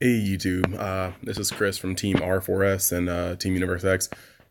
Hey YouTube, this is Chris from Team R4S and Team Universe X.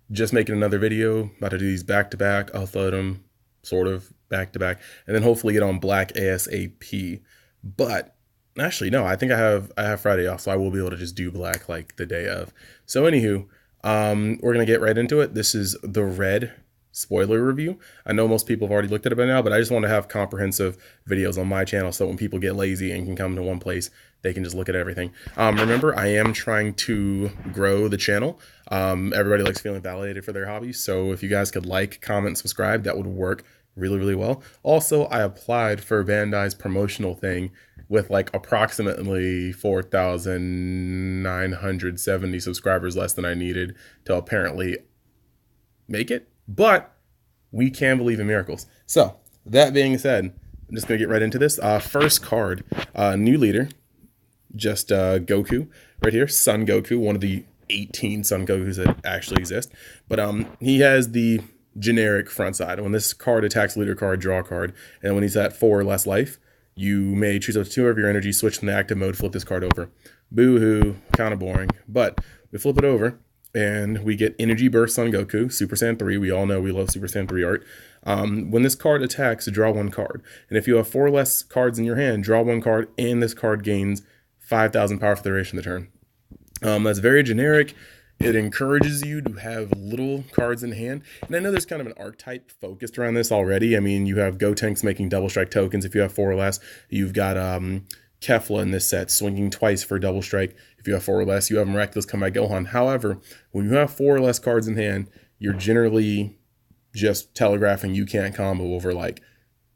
Just making another video, about to do these back to back. I'll upload them sort of back to back, and then hopefully get on Black ASAP. But actually, no, I think I have Friday off, so I will be able to just do Black like the day of. So anywho, we're gonna get right into it. This is the Red spoiler review. I know most people have already looked at it by now, but I just want to have comprehensive videos on my channel so when people get lazy and can come to one place, they can just look at everything. Remember, I am trying to grow the channel. Everybody likes feeling validated for their hobbies, so if you guys could like, comment, subscribe, that would work really, really well. Also, I applied for Bandai's promotional thing with like approximately 4,970 subscribers less than I needed to apparently make it, but we can believe in miracles. So that being said, I'm just gonna get right into this. First card, new leader, just Goku right here, Son Goku, one of the 18 Son Gokus that actually exist. But he has the generic front side. When this card attacks leader card, draw a card, and when he's at 4 or less life, you may choose up to 2 of your energy, switch from the active mode, flip this card over. Boo-hoo, kind of boring. But we flip it over, and we get Energy Burst Son Goku, Super Saiyan 3. We all know we love Super Saiyan 3 art. When this card attacks, draw 1 card. And if you have 4 less cards in your hand, draw 1 card, and this card gains 5,000 power for the duration of the turn. That's very generic. It encourages you to have little cards in hand. And I know there's kind of an archetype focused around this already. I mean, you have Gotenks making double strike tokens if you have 4 or less. You've got Kefla in this set swinging twice for double strike if you have 4 or less. You have Miraculous Comeback Gohan. However, when you have 4 or less cards in hand, you're generally just telegraphing you can't combo over like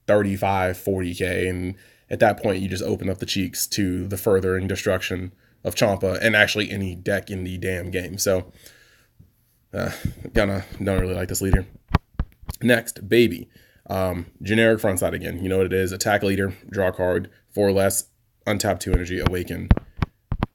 35, 40k, and at that point you just open up the cheeks to the furthering destruction of Champa and actually any deck in the damn game. So don't really like this leader. Next, Baby. Generic front side again. You know what it is. Attack leader, draw a card, 4 or less, untap 2 energy, awaken.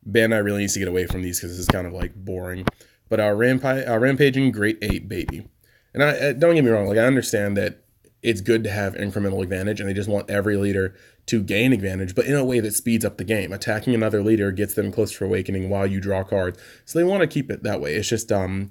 Bandai really needs to get away from these because this is kind of like boring. But rampaging Great 8 Baby. And I don't get me wrong, like I understand that it's good to have incremental advantage and they just want every leader to gain advantage, but in a way that speeds up the game. Attacking another leader gets them closer to awakening while you draw cards. So they want to keep it that way. It's just, I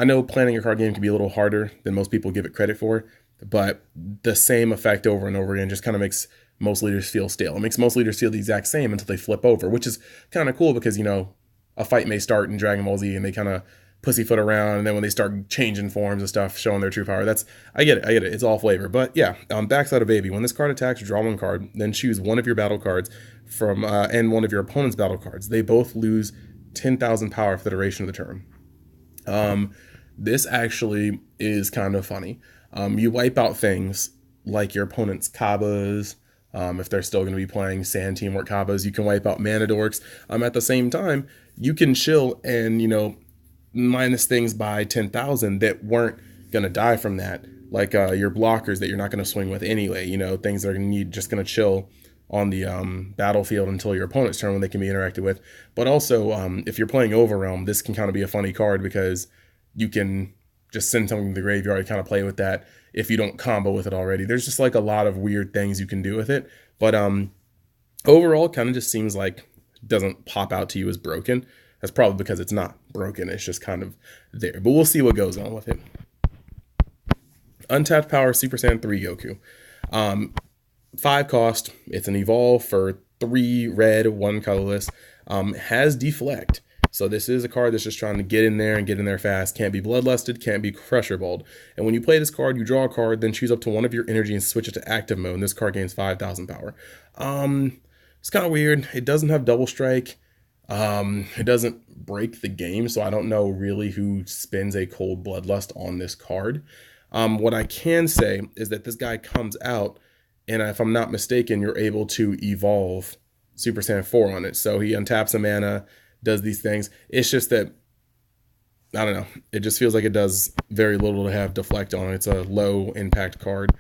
know planning a card game can be a little harder than most people give it credit for, but the same effect over and over again just kind of makes most leaders feel stale. It makes most leaders feel the exact same until they flip over, which is kind of cool because, you know, a fight may start in Dragon Ball Z and they kind of pussyfoot around, and then when they start changing forms and stuff, showing their true power, I get it, it's all flavor. But yeah, backside of Baby, when this card attacks, draw 1 card, then choose one of your battle cards from and one of your opponent's battle cards. They both lose 10,000 power for the duration of the turn. This actually is kind of funny. You wipe out things like your opponent's Kabas. If they're still going to be playing Sand Teamwork Kabas, you can wipe out Mana Dorks. At the same time, you can chill and, you know, minus things by 10,000 that weren't gonna die from that, like your blockers that you're not gonna swing with anyway. You know, things that are just gonna chill on the battlefield until your opponent's turn when they can be interacted with. But also, if you're playing Overrealm, this can kind of be a funny card because you can just send something to the graveyard and kind of play with that if you don't combo with it already. There's just like a lot of weird things you can do with it. But overall, kind of just seems like it doesn't pop out to you as broken. That's probably because it's not broken. It's just kind of there. But we'll see what goes on with it. Untapped Power Super Saiyan 3 Goku. 5 cost. It's an evolve for 3 red, 1 colorless. Has Deflect. So this is a card that's just trying to get in there and get in there fast. Can't be Bloodlusted, can't be Crusher Balled. And when you play this card, you draw a card, then choose up to 1 of your energy and switch it to active mode. And this card gains 5,000 power. It's kind of weird. It doesn't have double strike. It doesn't break the game, so I don't know really who spins a Cold Bloodlust on this card. What I can say is that this guy comes out, and if I'm not mistaken, you're able to evolve Super Saiyan 4 on it. So he untaps a mana, does these things. It's just that, I don't know, it just feels like it does very little to have Deflect on it. It's a low impact card.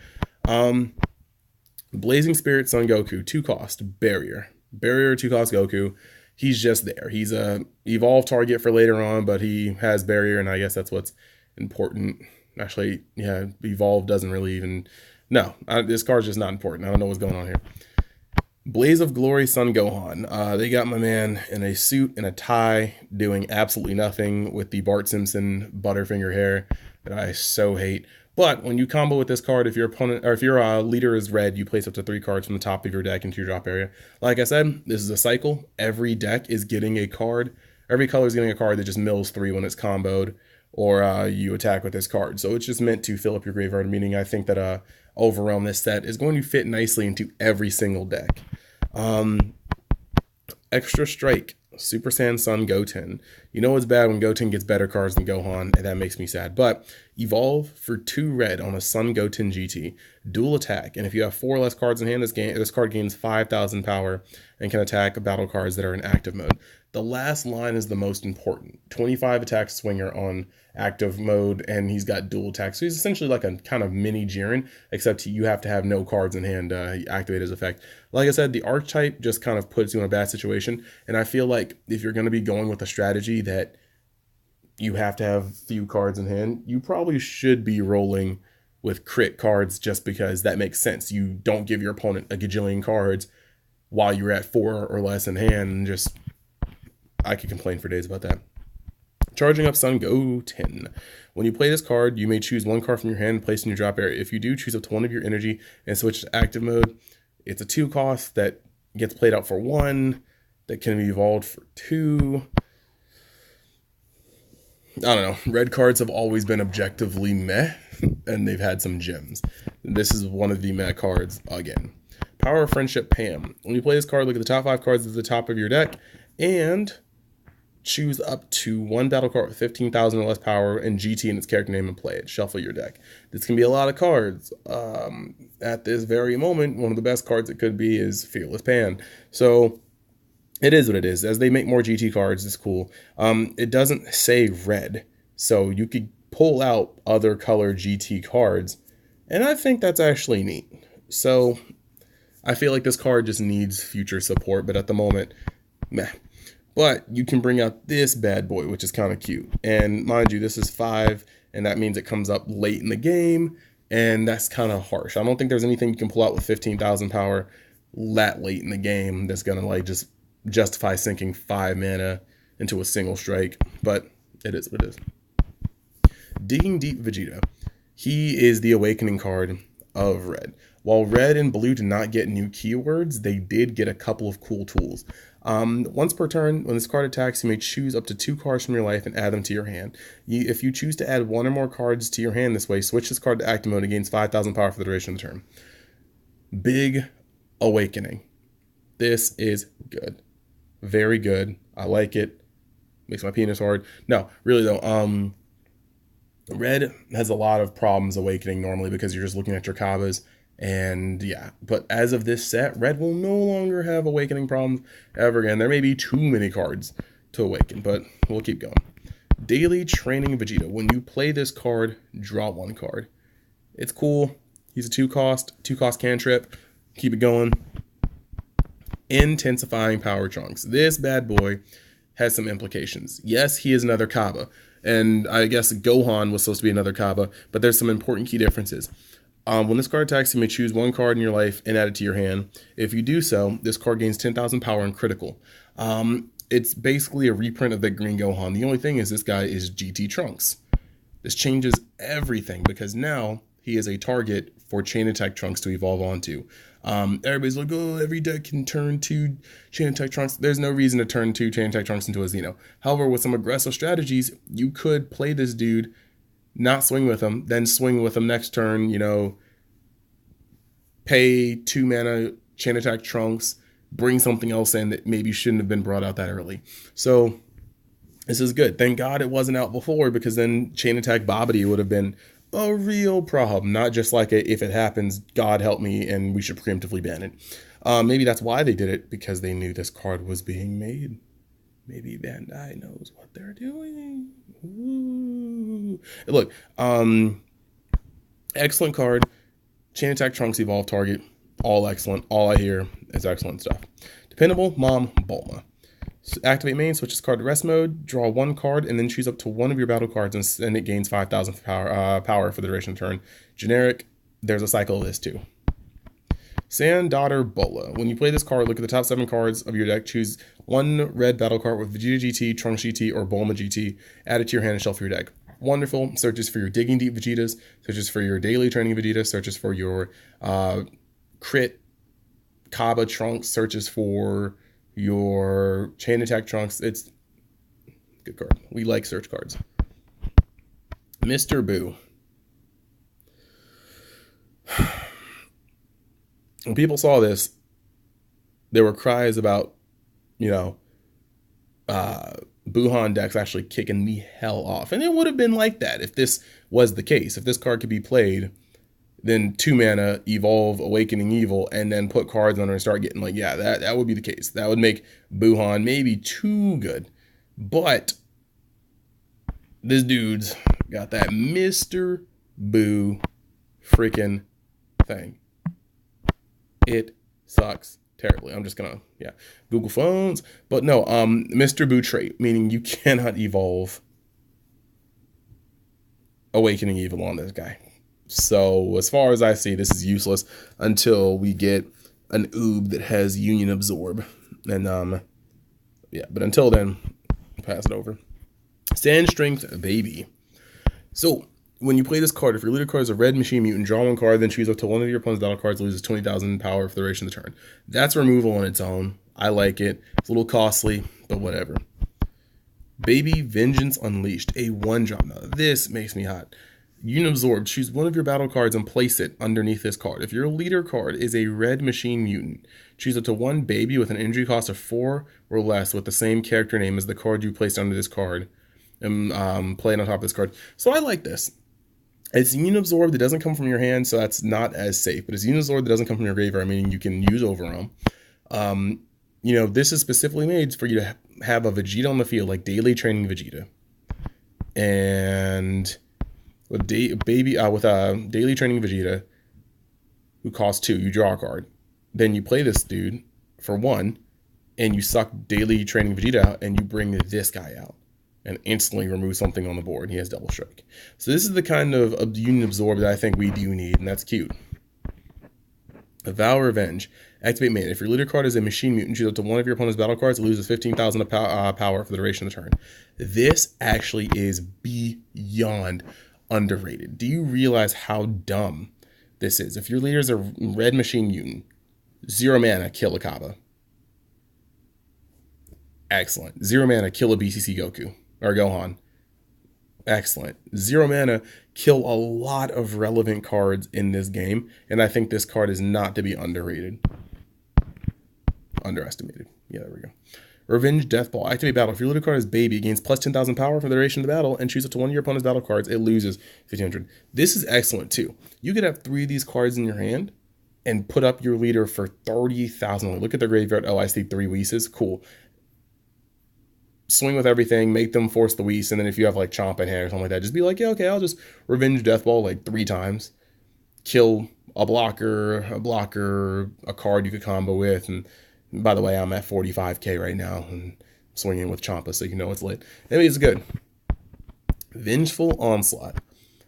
Blazing Spirit Son Goku, 2 cost, Barrier. Barrier, 2 cost Goku. He's just there. He's a evolve target for later on, but he has Barrier, and I guess that's what's important. Actually, yeah, evolve doesn't really even... No, this card's just not important. I don't know what's going on here. Blaze of Glory Sun Gohan. They got my man in a suit and a tie doing absolutely nothing with the Bart Simpson Butterfinger hair that I so hate. But when you combo with this card, if your opponent or if your leader is red, you place up to 3 cards from the top of your deck into your drop area. Like I said, this is a cycle. Every deck is getting a card. Every color is getting a card that just mills 3 when it's comboed, or you attack with this card. So it's just meant to fill up your graveyard. Meaning, I think that Overwhelm, this set, is going to fit nicely into every single deck. Extra Strike, Super Saiyan Sun Goten. You know it's bad when Goten gets better cards than Gohan, and that makes me sad. But evolve for 2 red on a Sun Goten GT. Dual attack, and if you have 4 less cards in hand, this card gains 5,000 power and can attack battle cards that are in active mode. The last line is the most important. 25 attack swinger on active mode, and he's got dual attack. So he's essentially like a kind of mini Jiren, except you have to have no cards in hand to activate his effect. Like I said, the archetype just kind of puts you in a bad situation, and I feel like if you're going to be going with a strategy that you have to have few cards in hand, you probably should be rolling with crit cards just because that makes sense. You don't give your opponent a gajillion cards while you're at 4 or less in hand, and just, I could complain for days about that. Charging up Sun Goten. When you play this card, you may choose 1 card from your hand and place in your drop area. If you do, choose up to 1 of your energy and switch to active mode. It's a 2 cost that gets played out for 1, that can be evolved for 2. I don't know. Red cards have always been objectively meh, and they've had some gems. This is one of the meh cards again. Power of Friendship Pam. When you play this card, look at the top 5 cards at the top of your deck, and choose up to 1 battle card with 15,000 or less power and GT in its character name and play it. Shuffle your deck. This can be a lot of cards. At this very moment, one of the best cards it could be is Fearless Pan. So it is what it is. As they make more GT cards, it's cool. It doesn't say red, so you could pull out other color GT cards, and I think that's actually neat. So I feel like this card just needs future support, but at the moment, meh. But you can bring out this bad boy, which is kind of cute. And mind you, this is 5, and that means it comes up late in the game, and that's kind of harsh. I don't think there's anything you can pull out with 15,000 power that late in the game that's going to like just justify sinking 5 mana into a single strike. But it is what it is. Digging Deep Vegeta. He is the awakening card of red. While red and blue did not get new keywords, they did get a couple of cool tools. Once per turn, when this card attacks, you may choose up to 2 cards from your life and add them to your hand. If you choose to add 1 or more cards to your hand this way, switch this card to active mode and gains 5,000 power for the duration of the turn. Big awakening. This is good. Very good. I like it. Makes my penis hard. No, really though, red has a lot of problems awakening normally because you're just looking at your Kabas. And yeah, but as of this set, red will no longer have awakening problems ever again. There may be too many cards to awaken, but we'll keep going. Daily Training Vegeta. When you play this card, draw 1 card. It's cool. He's a 2 cost cantrip. Keep it going. Intensifying Power Trunks. This bad boy has some implications. Yes, he is another Kaba, and I guess Gohan was supposed to be another Kaba, but there's some important key differences. When this card attacks, you may choose 1 card in your life and add it to your hand. If you do so, this card gains 10,000 power and critical. It's basically a reprint of the Green Gohan. The only thing is this guy is GT Trunks. This changes everything because now he is a target for Chain Attack Trunks to evolve onto. Everybody's like, oh, every deck can turn 2 Chain Attack Trunks. There's no reason to turn 2 Chain Attack Trunks into a Xeno. However, with some aggressive strategies, you could play this dude, not swing with him, then swing with him next turn, pay 2 mana Chain Attack Trunks, bring something else in that maybe shouldn't have been brought out that early. So this is good. Thank God it wasn't out before, because then Chain Attack Babidi would have been a real problem, not just like if it happens, God help me, and we should preemptively ban it. Maybe that's why they did it, because they knew this card was being made. Maybe Bandai knows what they're doing. Ooh. Look, excellent card. Chain Attack Trunks evolve target. All excellent. All I hear is excellent stuff. Dependable Mom Bulma. So activate main, switch this card to rest mode, draw 1 card, and then choose up to 1 of your battle cards, and it gains 5,000 power for the duration of the turn. Generic, there's a cycle of this too. Sand Daughter Bola. When you play this card, look at the top 7 cards of your deck. Choose one red battle card with Vegeta GT, Trunks GT, or Bulma GT. Add it to your hand and shuffle your deck. Wonderful. Searches for your Digging Deep Vegetas. Searches for your Daily Training Vegeta. Searches for your Crit Kaba Trunks. Searches for your Chain Attack Trunks. It's a good card. We like search cards. Mr. Boo. When people saw this, there were cries about, Buhan decks actually kicking the hell off. And it would have been like that if this was the case. If this card could be played, then 2 mana, evolve Awakening Evil, and then put cards on her and start getting that would be the case. That would make Buhan maybe too good. But this dude's got that Mr. Boo freaking thing. It sucks terribly. I'm just gonna, Google phones. But no, Mr. Boo trait, meaning you cannot evolve Awakening Evil on this guy. So as far as I see, this is useless until we get an Oob that has Union Absorb. And but until then, pass it over. Sand Strength Baby. So when you play this card, if your leader card is a red machine mutant, draw 1 card, then choose up to one of your opponent's battle cards, loses 20,000 power for the duration of the turn. That's removal on its own. I like it. It's a little costly, but whatever. Baby Vengeance Unleashed, a 1-drop. Now, this makes me hot. Union Absorb, choose one of your battle cards and place it underneath this card. If your leader card is a red machine mutant, choose up to 1 baby with an injury cost of 4 or less with the same character name as the card you placed under this card, and play it on top of this card. So I like this. It's Union Absorb that doesn't come from your hand, so that's not as safe. But it's Union Absorb that doesn't come from your graveyard, meaning you can use Overwhelm. This is specifically made for you to have a Vegeta on the field, like Daily Training Vegeta. And with Daily Training Vegeta, who costs 2, you draw a card. Then you play this dude for 1, and you suck Daily Training Vegeta out, and you bring this guy out and instantly remove something on the board. He has Double Strike. So this is the kind of Union Absorb that I think we do need, and that's cute. Vow Revenge. Activate mana. If your leader card is a machine mutant, choose up to one of your opponent's battle cards, it loses 15,000 power for the duration of the turn. This actually is beyond underrated. Do you realize how dumb this is? If your leader is a red machine mutant, 0 mana, kill a Kaba. Excellent. 0 mana, kill a BCC Goku. Or Gohan. Excellent. 0 mana, kill a lot of relevant cards in this game, and I think this card is not to be underestimated. Yeah, there we go. Revenge Deathball. Activate battle. If your leader card is Baby, it gains plus 10,000 power for the duration of the battle, and choose up to one of your opponent's battle cards, it loses 1,500. This is excellent too. You could have 3 of these cards in your hand and put up your leader for 30,000. Look at the graveyard. Oh, I see 3 Whis. Cool. Swing with everything, make them force the Whis, and then if you have like Chomp in hand or something like that, just be like, yeah, okay, I'll just Revenge Deathball like 3 times. Kill a blocker, a card you could combo with, and by the way, I'm at 45k right now, and swinging with Champa, so you know it's lit. Anyway, it's good. Vengeful Onslaught.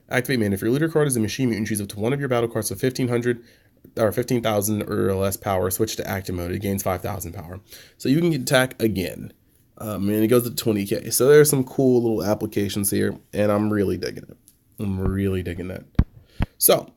Activate mana. If your leader card is a machine mutant, choose up to one of your battle cards with 1,500 or 15,000 or less power. Switch to active mode. It gains 5,000 power. So you can attack again. And it goes to 20k. So there's some cool little applications here, and I'm really digging it. I'm really digging that. So,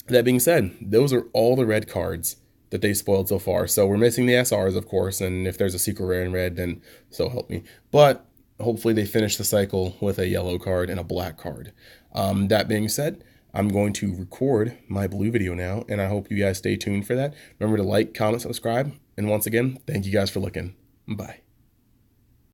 that being said, those are all the red cards that they spoiled so far. So we're missing the SRs, of course, and if there's a secret rare in red, then so help me. But hopefully they finish the cycle with a yellow card and a black card. That being said, I'm going to record my blue video now, and I hope you guys stay tuned for that. Remember to like, comment, subscribe, and once again, thank you guys for looking. Bye.